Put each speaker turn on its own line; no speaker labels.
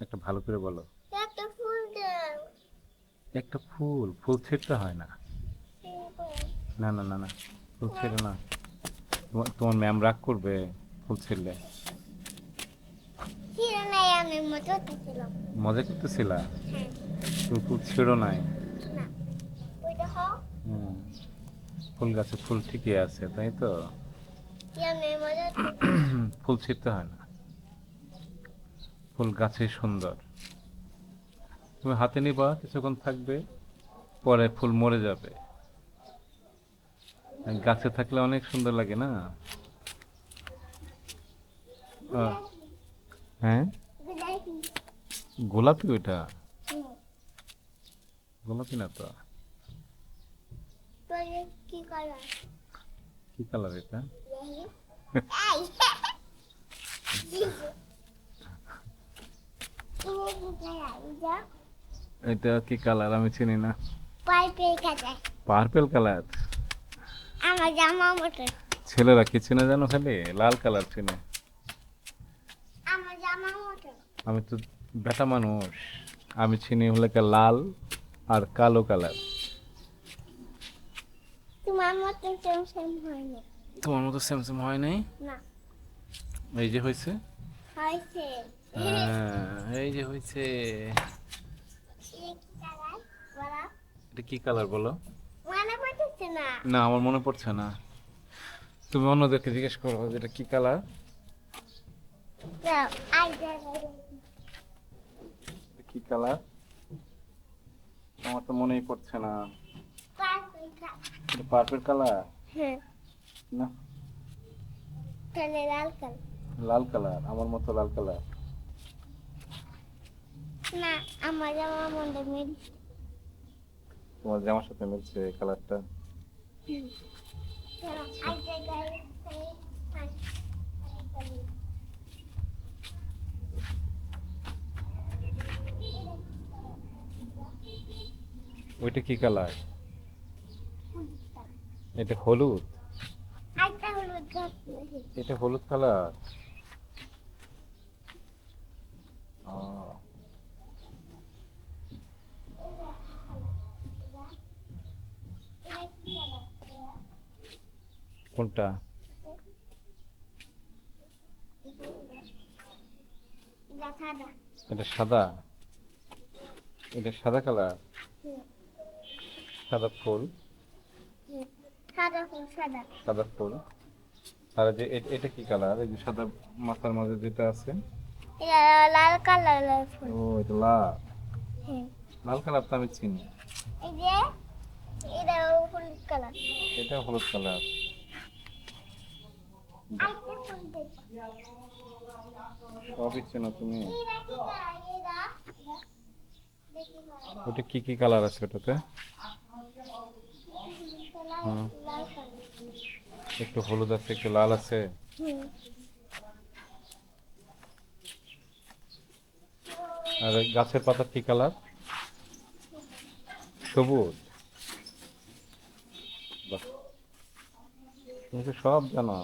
একটা ভালো করে বলো।
একটা ফুল দাও।
একটা ফুল, ফুল ছিঁড়তে হয় না। না না না না, ফুল ছিঁড়ে না। তোমার ম্যাম রাগ করবে ফুল ছিঁড়লে।
ছিল নাই, আমি মজা করছিলাম।
মজা করতেছিলা?
হ্যাঁ।
তুমি ফুল ছিঁড়ো নাই?
না, ওই দেখো।
হুম, ফুল গাছে ফুল ঠিকই আছে, তাই তো।
কি আমি মজা করছিলাম।
ফুল ছিঁড়তে হয় না, ফুল গাছেই সুন্দর। তুমি হাতে নিবা, কিছুক্ষণ থাকবে, পরে ফুল মরে যাবে। আর গাছে থাকলে অনেক সুন্দর লাগে না? আহ, হ্যাঁ।
গোলাপি।
গোলাপি ওইটা?
হুম।
গোলাপি না তো।
তোর কি কালার?
কি কালার এটা?
এই, তুমি কি কালার? এটা
এটা কি কালার আমি চিনি না।
পাইপের কালার।
Purple colour?
আমার জামা মতো।
ছেলেরা কি চিনে জানো? খালি লাল কালার চিনে।
আমার জামা মতো।
আমি তো বেটা মানুষ, আমি চিনি হলে লাল আর কালো কালার।
তোমার মতো সেম সেম হয়নি।
তোমার মতো সেম সেম হয় নাই?
না,
এই যে হয়েছে।
হয়েছে।
এই যে হয়েছে।
এটা কি কালার বলো?
এটা কি কালার বলো?
মনে পড়তেছে না।
না, আমার মনে পড়ছে না। তুমি অন্যদেরকে জিজ্ঞেস করো যে এটা কি কালার।
দাও, আই দাও।
কি কালার আমার তো মনেই পড়ছে না।
Purple colour.
এটা পার্পল কালার?
হ্যাঁ,
না,
তাহলে লাল কালার।
লাল কালার, আমার মতো লাল কালার।
না, আমার জামা মতো মিল।
তোমার জামার সাথে মিলছে এই কালারটা।
চলো, আই দাও।
ওইটা কি কালার? এটা হলুদ?
আইটা হলুদ গাছ।
এটা হলুদ কালার? কোনটা?
এটা সাদা।
এটা সাদা? এটা সাদা কালার? সাদা ফুল?
সাদা ফুল সাদা।
সাদা ফুল। আর এই যে এটা কি কালার? এই যে সাদা মাথার মাঝে যেটা আছে।
এটা লাল কালার ফুল।
ও, এটা লাল।
হ্যাঁ।
লাল কালার তো আমি চিনি।
এই যে এটা হলুদ কালার।
এটা হলুদ কালার।
আইটা ফুল দেখো।
সবই চেনো তুমি।
এটা কি কালার? এটা দেখি না।
ওটা কি কি কালার আছে ওটাতে?
লাল
হুম,
লাল কালার।
একটু হলুদ আছে, একটু লাল আছে।
হুম।
আর এই গাছের পাতা কি কালার? সবুজ? বাহ, তুমি তো সব জানো।